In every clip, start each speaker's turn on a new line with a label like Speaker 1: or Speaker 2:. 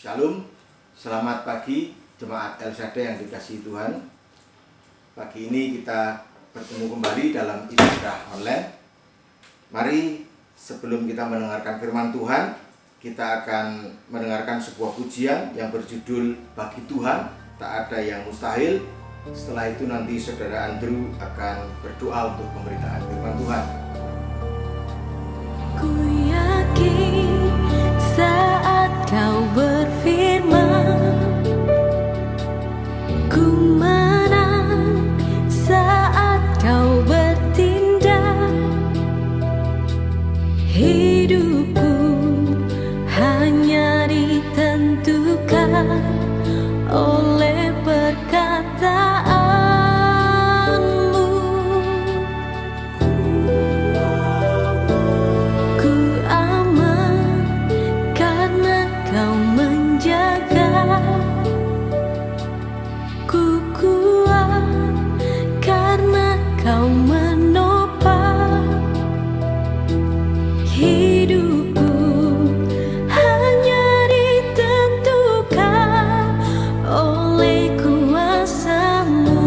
Speaker 1: Shalom, selamat pagi jemaat El Shaddai yang dikasihi Tuhan. Pagi ini kita bertemu kembali dalam ibadah online. Mari sebelum kita mendengarkan firman Tuhan, kita akan mendengarkan sebuah pujian yang berjudul Bagi Tuhan Tak Ada Yang Mustahil. Setelah itu nanti Saudara Andrew akan berdoa untuk pemberitaan firman Tuhan.
Speaker 2: Ku yakin saat kau berfirman, ku menang saat kau bertindak. Hidupku hanya ditentukan oleh perkataanmu. Ku aman karena kau menjaga. Ku kuat karena kau menopang. Hidupku hanya ditentukan oleh kuasa-Mu.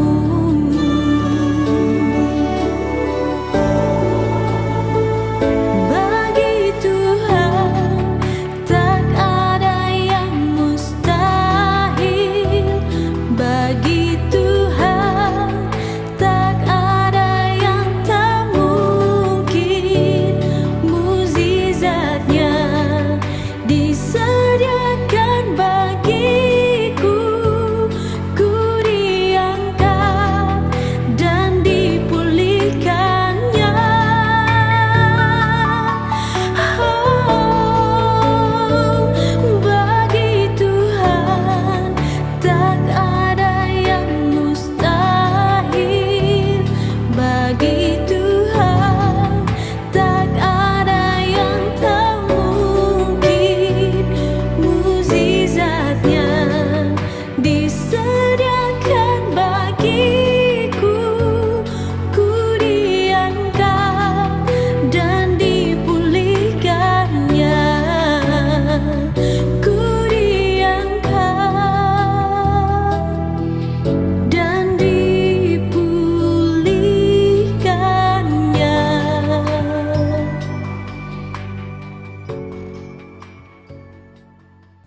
Speaker 2: Bagi Tuhan tak ada yang mustahil. Bagi Tuhan tak ada yang tak mungkin. Mukjizatnya disediakan bagiku. Ku diangkat dan dipulihkannya. Oh, bagi Tuhan tak ada yang mustahil. Bagi Tuhan tak ada yang tak mungkin. Mukjizatnya disediakan bagiku. Ku diangkat dan dipulihkannya. Ku diangkat dan dipulihkannya.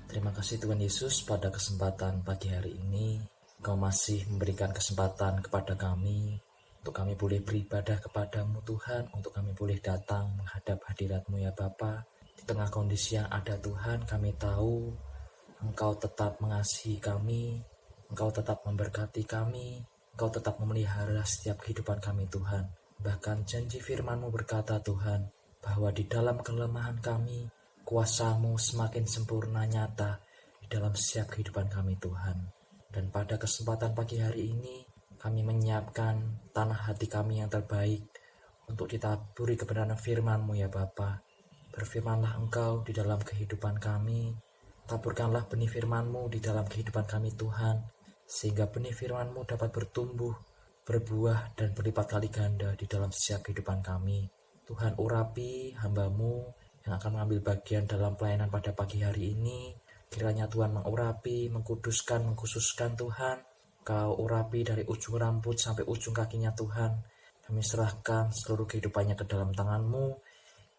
Speaker 3: Terima kasih Tuhan Yesus, pada kesempatan pagi hari ini Engkau masih memberikan kesempatan kepada kami untuk kami boleh beribadah kepadamu Tuhan, untuk kami boleh datang menghadap hadirat-Mu ya Bapa. Di tengah kondisi yang ada Tuhan, kami tahu Engkau tetap mengasihi kami, Engkau tetap memberkati kami, Engkau tetap memelihara setiap kehidupan kami Tuhan. Bahkan janji firman-Mu berkata Tuhan, bahwa di dalam kelemahan kami, kuasa-Mu semakin sempurna nyata di dalam setiap kehidupan kami Tuhan. Dan pada kesempatan pagi hari ini, kami menyiapkan tanah hati kami yang terbaik untuk ditaburi kebenaran firman-Mu ya Bapa. Berfirmanlah Engkau di dalam kehidupan kami, taburkanlah benih firman-Mu di dalam kehidupan kami Tuhan, sehingga benih firman-Mu dapat bertumbuh, berbuah dan berlipat kali ganda di dalam setiap kehidupan kami. Tuhan urapi hamba-Mu yang akan mengambil bagian dalam pelayanan pada pagi hari ini. Kiranya Tuhan mengurapi, mengkuduskan, mengkhususkan Tuhan. Kau urapi dari ujung rambut sampai ujung kakinya Tuhan. Kami serahkan seluruh kehidupannya ke dalam tangan-Mu.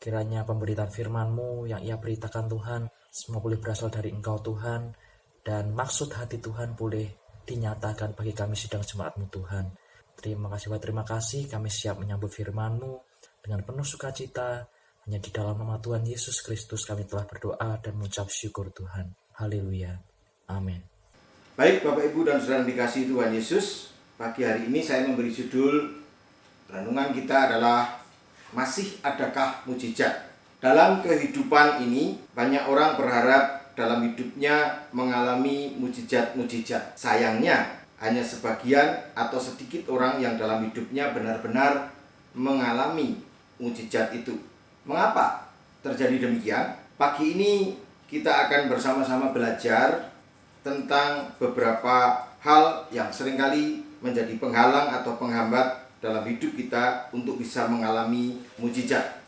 Speaker 3: Kiranya pemberitaan firman-Mu yang ia beritakan Tuhan, semua boleh berasal dari Engkau Tuhan. Dan maksud hati Tuhan boleh dinyatakan bagi kami sidang jemaat-Mu Tuhan. Terima kasih, kami siap menyambut firman-Mu dengan penuh sukacita. Hanya di dalam nama Tuhan Yesus Kristus kami telah berdoa dan mengucap syukur Tuhan. Haleluya. Amin.
Speaker 1: Baik Bapak Ibu dan Saudara yang dikasihi Tuhan Yesus, pagi hari ini saya memberi judul renungan kita adalah Masih Adakah Mujizat? Dalam kehidupan ini banyak orang berharap dalam hidupnya mengalami mujizat-mujizat. Sayangnya hanya sebagian atau sedikit orang yang dalam hidupnya benar-benar mengalami mujizat itu. Mengapa terjadi demikian? Pagi ini kita akan bersama-sama belajar tentang beberapa hal yang seringkali menjadi penghalang atau penghambat dalam hidup kita untuk bisa mengalami mujizat.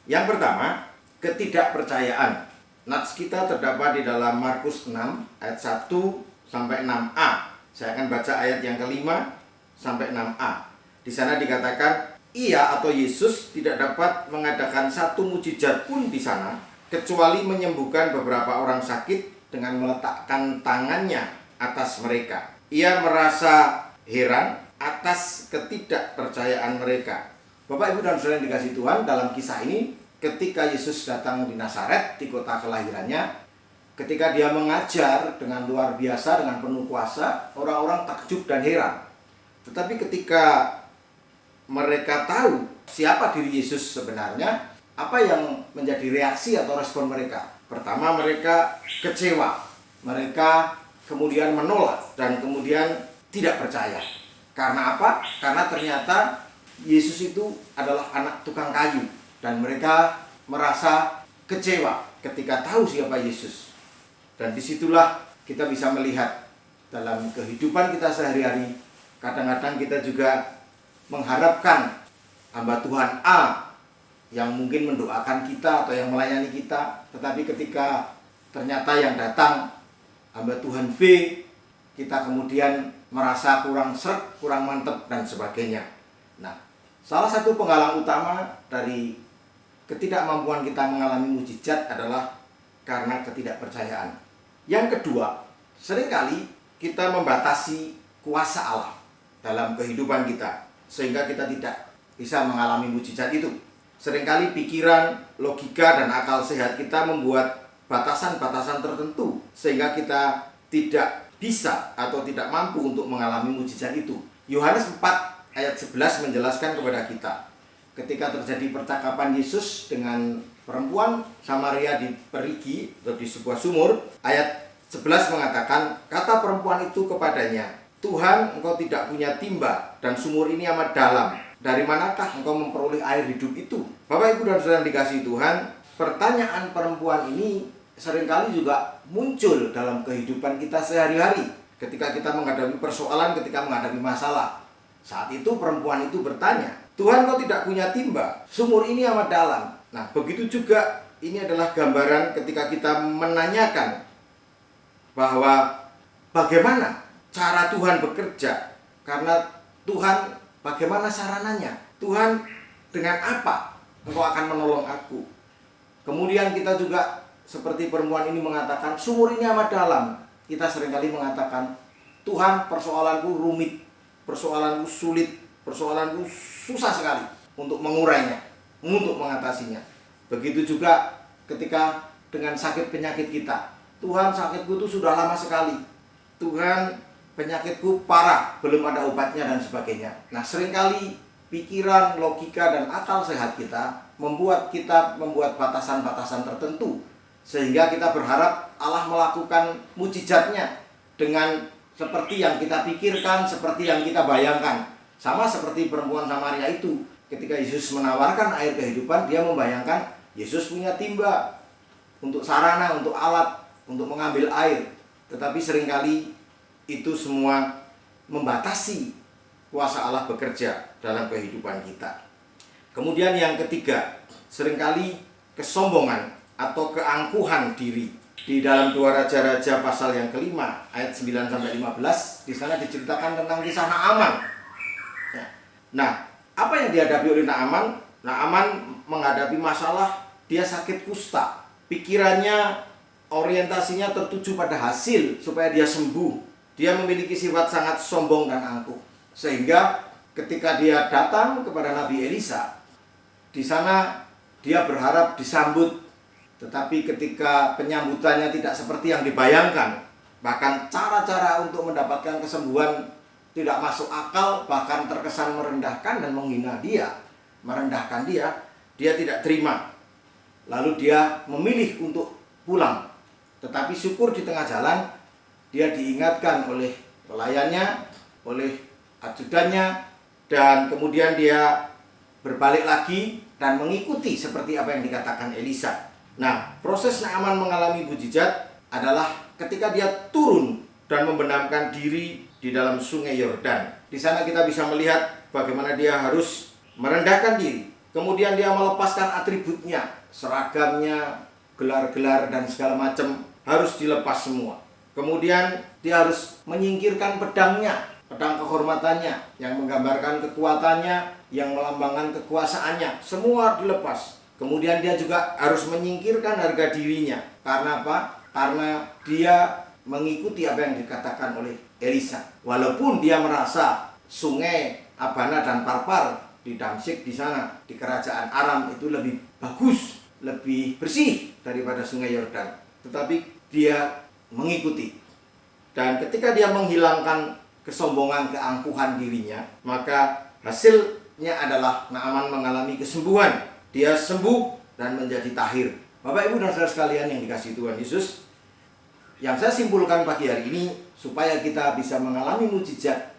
Speaker 1: Yang pertama, ketidakpercayaan. Nats kita terdapat di dalam Markus 6 ayat 1 sampai 6a. Saya akan baca ayat yang kelima sampai 6a. Di sana dikatakan, ia atau Yesus tidak dapat mengadakan satu mukjizat pun di sana, kecuali menyembuhkan beberapa orang sakit dengan meletakkan tangannya atas mereka. Ia merasa heran atas ketidakpercayaan mereka. Bapak, Ibu, dan Saudara yang dikasihi Tuhan, dalam kisah ini, ketika Yesus datang di Nazaret, di kota kelahirannya, ketika dia mengajar dengan luar biasa, dengan penuh kuasa, orang-orang takjub dan heran. Tetapi ketika mereka tahu siapa diri Yesus sebenarnya, apa yang menjadi reaksi atau respon mereka? Pertama, mereka kecewa. Mereka kemudian menolak dan kemudian tidak percaya. Karena apa? Karena ternyata Yesus itu adalah anak tukang kayu. Dan mereka merasa kecewa ketika tahu siapa Yesus. Dan disitulah kita bisa melihat dalam kehidupan kita sehari-hari. Kadang-kadang kita juga mengharapkan hamba Tuhan A yang mungkin mendoakan kita atau yang melayani kita. Tetapi ketika ternyata yang datang hamba Tuhan B, kita kemudian merasa kurang sreg, kurang mantep, dan sebagainya. Nah, salah satu penghalang utama dari ketidakmampuan kita mengalami mukjizat adalah karena ketidakpercayaan. Yang kedua, seringkali kita membatasi kuasa Allah dalam kehidupan kita, sehingga kita tidak bisa mengalami mukjizat itu. Seringkali pikiran, logika, dan akal sehat kita membuat batasan-batasan tertentu, sehingga kita tidak bisa atau tidak mampu untuk mengalami mukjizat itu. Yohanes 4 ayat 11 menjelaskan kepada kita, ketika terjadi percakapan Yesus dengan perempuan Samaria di Perigi atau di sebuah sumur, ayat 11 mengatakan, kata perempuan itu kepadanya, Tuhan, engkau tidak punya timba dan sumur ini amat dalam. Dari manakah engkau memperoleh air hidup itu? Bapak, Ibu, dan Saudara yang dikasihi Tuhan, pertanyaan perempuan ini seringkali juga muncul dalam kehidupan kita sehari-hari. Ketika kita menghadapi persoalan, ketika menghadapi masalah. Saat itu perempuan itu bertanya, Tuhan, kau tidak punya timba, sumur ini amat dalam. Nah, begitu juga ini adalah gambaran ketika kita menanyakan bahwa bagaimana cara Tuhan bekerja. Karena Tuhan, bagaimana sarananya? Tuhan, dengan apa engkau akan menolong aku? Kemudian kita juga seperti perempuan ini mengatakan, sumur ini amat dalam. Kita seringkali mengatakan, Tuhan, persoalanku rumit, persoalanku sulit, persoalanku susah sekali untuk mengurainya, untuk mengatasinya. Begitu juga ketika dengan sakit penyakit kita. Tuhan, sakitku itu sudah lama sekali. Tuhan, penyakitku parah, belum ada obatnya, dan sebagainya. Nah, seringkali pikiran, logika, dan akal sehat kita membuat batasan-batasan tertentu, sehingga kita berharap Allah melakukan mukjizatnya dengan seperti yang kita pikirkan, seperti yang kita bayangkan. Sama seperti perempuan Samaria itu, ketika Yesus menawarkan air kehidupan, dia membayangkan Yesus punya timba untuk sarana, untuk alat, untuk mengambil air. Tetapi seringkali itu semua membatasi kuasa Allah bekerja dalam kehidupan kita. Kemudian yang ketiga, seringkali kesombongan atau keangkuhan diri. Di dalam 2 Raja-Raja pasal yang kelima ayat 9 sampai 15, di sana diceritakan tentang kisah Naaman. Nah, apa yang dihadapi oleh Naaman? Naaman menghadapi masalah, dia sakit kusta. Pikirannya, orientasinya tertuju pada hasil supaya dia sembuh. Dia memiliki sifat sangat sombong dan angkuh. Sehingga ketika dia datang kepada Nabi Elisa, di sana dia berharap disambut. Tetapi ketika penyambutannya tidak seperti yang dibayangkan, bahkan cara-cara untuk mendapatkan kesembuhan tidak masuk akal, bahkan terkesan merendahkan dan menghina dia, merendahkan dia tidak terima. Lalu dia memilih untuk pulang. Tetapi syukur di tengah jalan, dia diingatkan oleh pelayannya, oleh ajudannya, dan kemudian dia berbalik lagi dan mengikuti seperti apa yang dikatakan Elisa. Nah, proses Naaman mengalami mukjizat adalah ketika dia turun dan membenamkan diri di dalam sungai Yordan. Di sana kita bisa melihat bagaimana dia harus merendahkan diri. Kemudian dia melepaskan atributnya, seragamnya, gelar-gelar dan segala macam harus dilepas semua. Kemudian dia harus menyingkirkan pedangnya, pedang kehormatannya yang menggambarkan kekuatannya, yang melambangkan kekuasaannya, semua dilepas. Kemudian dia juga harus menyingkirkan harga dirinya. Karena apa? Karena dia mengikuti apa yang dikatakan oleh Elisa. Walaupun dia merasa sungai Abana dan Parpar di Damsyik di sana, di kerajaan Aram itu lebih bagus, lebih bersih daripada sungai Yordan. Tetapi dia mengikuti. Dan ketika dia menghilangkan kesombongan, keangkuhan dirinya, maka hasilnya adalah Naaman mengalami kesembuhan. Dia sembuh dan menjadi tahir. Bapak, Ibu, dan saudara sekalian yang dikasihi Tuhan Yesus, yang saya simpulkan pagi hari ini supaya kita bisa mengalami mujizat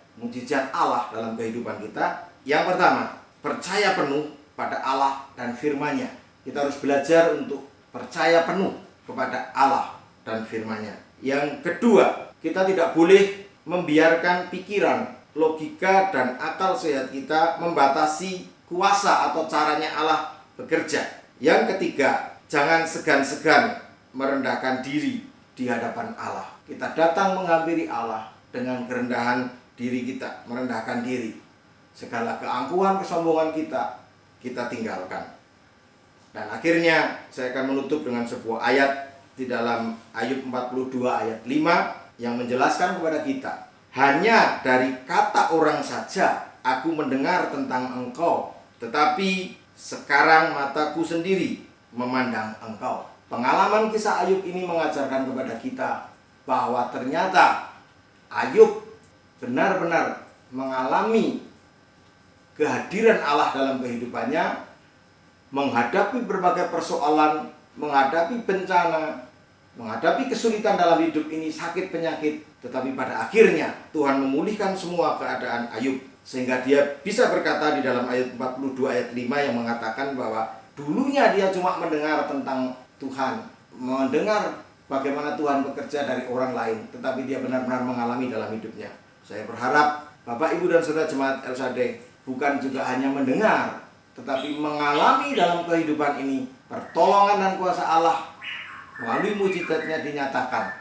Speaker 1: Allah dalam kehidupan kita. Yang pertama, percaya penuh pada Allah dan firman-Nya. Kita harus belajar untuk percaya penuh kepada Allah dan firman-Nya. Yang kedua, kita tidak boleh membiarkan pikiran, logika, dan akal sehat kita membatasi kuasa atau caranya Allah bekerja. Yang ketiga, jangan segan-segan merendahkan diri di hadapan Allah. Kita datang menghampiri Allah dengan kerendahan diri kita, merendahkan diri. Segala keangkuhan, kesombongan kita tinggalkan. Dan akhirnya saya akan menutup dengan sebuah ayat di dalam Ayub 42 ayat 5 yang menjelaskan kepada kita, hanya dari kata orang saja aku mendengar tentang engkau, tetapi sekarang mataku sendiri memandang engkau. Pengalaman kisah Ayub ini mengajarkan kepada kita bahwa ternyata Ayub benar-benar mengalami kehadiran Allah dalam kehidupannya, menghadapi berbagai persoalan, menghadapi bencana, menghadapi kesulitan dalam hidup ini, sakit penyakit, tetapi pada akhirnya Tuhan memulihkan semua keadaan Ayub, sehingga dia bisa berkata di dalam ayat 42 ayat 5 yang mengatakan bahwa dulunya dia cuma mendengar tentang Tuhan, mendengar bagaimana Tuhan bekerja dari orang lain, tetapi dia benar-benar mengalami dalam hidupnya. Saya berharap Bapak, Ibu, dan saudara jemaat El Shaddai bukan juga hanya mendengar, tetapi mengalami dalam kehidupan ini pertolongan dan kuasa Allah melalui mujizatnya dinyatakan.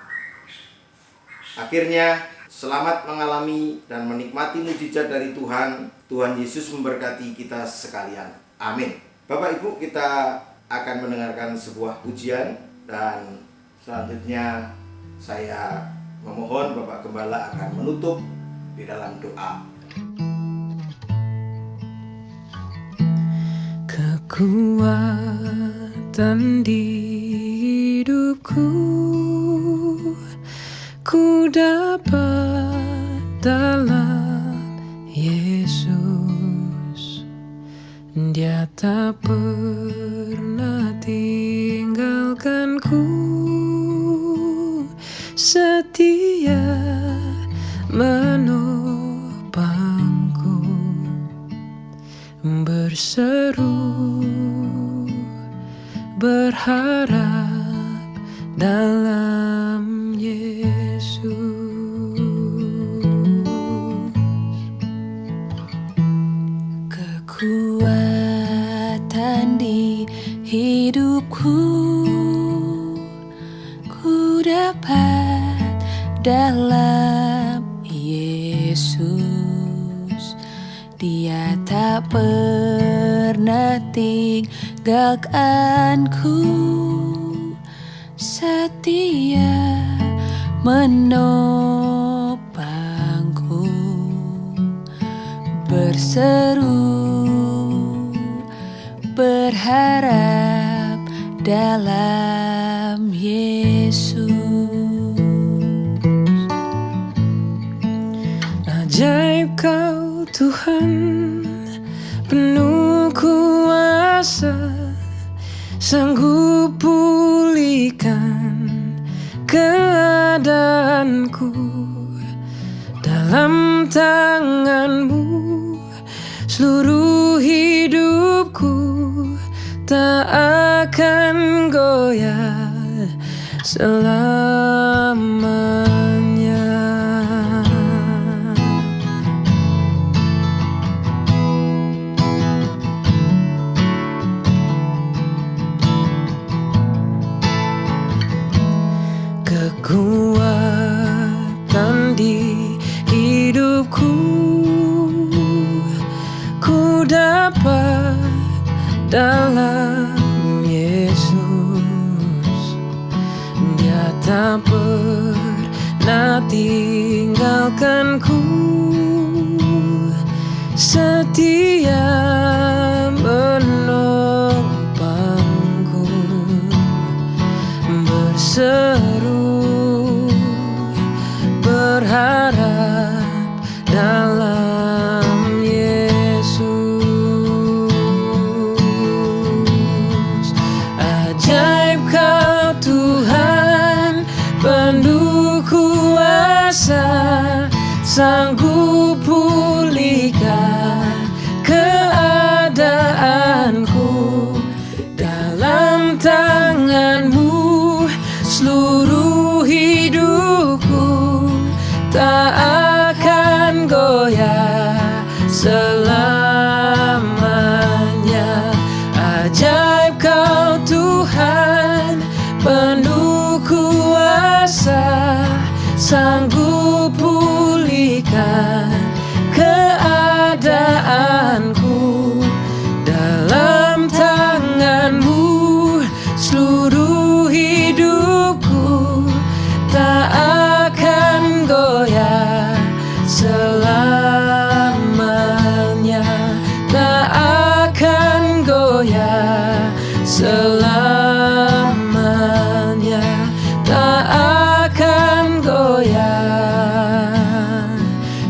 Speaker 1: Akhirnya selamat mengalami dan menikmati mujizat dari Tuhan. Tuhan Yesus memberkati kita sekalian. Amin. Bapak, Ibu, kita akan mendengarkan sebuah pujian, dan selanjutnya saya memohon Bapak Gembala akan menutup di dalam doa.
Speaker 4: Kekuatan di hidupku ku dapat dalam Yesus. Dia tak pernah tinggalkanku, setia menopangku, berseru berharap dalam Yesus.
Speaker 2: Kekuatan di hidupku ku dapat dalam Yesus. Dia tak pernah tinggalkanku, setia menopangku, berseru berharap dalam Yesus.
Speaker 4: Ajaib Kau Tuhan, penuh kuasa, sanggup pulihkan keadaanku. Dalam tangan-Mu seluruh hidupku tak akan goyah selamanya. kekuatan di hidupku. Ku dapat dalam Yesus, Dia tak pernah tinggalkanku, setia menopangku, berseru berharap dalam Yesus. Ajaib Kau Tuhan, penuh kuasa, sanggup pulihkan keadaanku. Dalam tangan-Mu seluruh hidupku tak akan goyah selamanya. Ajaib Kau Tuhan, penuh kuasa, sanggup pulihkan keadaanku. Dalam tangan-Mu seluruh hidupku tak akan goyah selamanya, tak akan goyah selamanya, tak akan goyah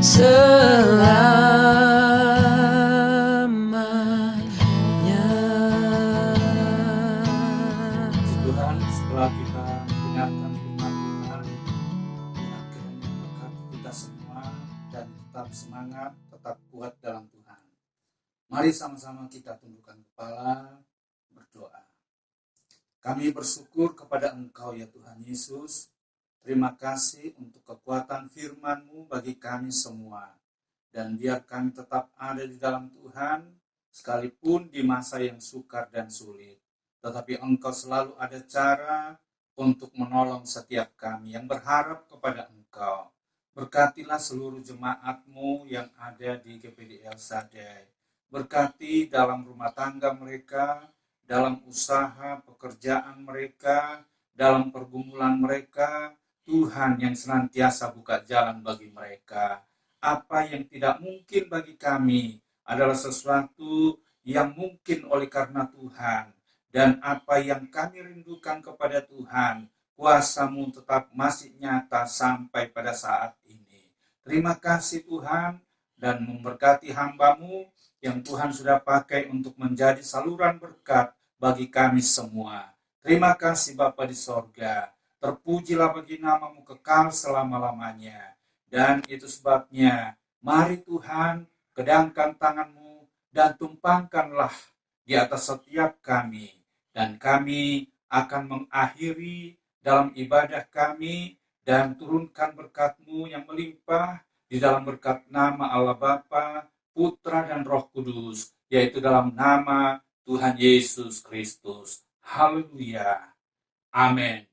Speaker 4: selamanya.
Speaker 5: Tuhan, setelah kita dengarkan firman Tuhan, Tuhan kiranya memberkati kita semua dan tetap semangat, tetap kuat dalam Tuhan. Mari sama-sama kita tundukkan kepala, berdoa. Kami bersyukur kepada Engkau ya Tuhan Yesus. Terima kasih untuk kekuatan firman-Mu bagi kami semua. Dan biar kami tetap ada di dalam Tuhan, sekalipun di masa yang sukar dan sulit. Tetapi Engkau selalu ada cara untuk menolong setiap kami yang berharap kepada Engkau. Berkatilah seluruh jemaat-Mu yang ada di GPD El Shaddai. Berkati dalam rumah tangga mereka, dalam usaha pekerjaan mereka, dalam pergumulan mereka. Tuhan yang senantiasa buka jalan bagi mereka. Apa yang tidak mungkin bagi kami adalah sesuatu yang mungkin oleh karena Tuhan. Dan apa yang kami rindukan kepada Tuhan, kuasa-Mu tetap masih nyata sampai pada saat ini. Terima kasih Tuhan, dan memberkati hamba-Mu yang Tuhan sudah pakai untuk menjadi saluran berkat bagi kami semua. Terima kasih Bapa di sorga. Terpujilah bagi nama-Mu kekal selama-lamanya. Dan itu sebabnya, mari Tuhan, kedangkan tangan-Mu dan tumpangkanlah di atas setiap kami. Dan kami akan mengakhiri dalam ibadah kami dan turunkan berkat-Mu yang melimpah di dalam berkat nama Allah Bapa, Putra dan Roh Kudus, yaitu dalam nama Tuhan Yesus Kristus. Haleluya. Amin.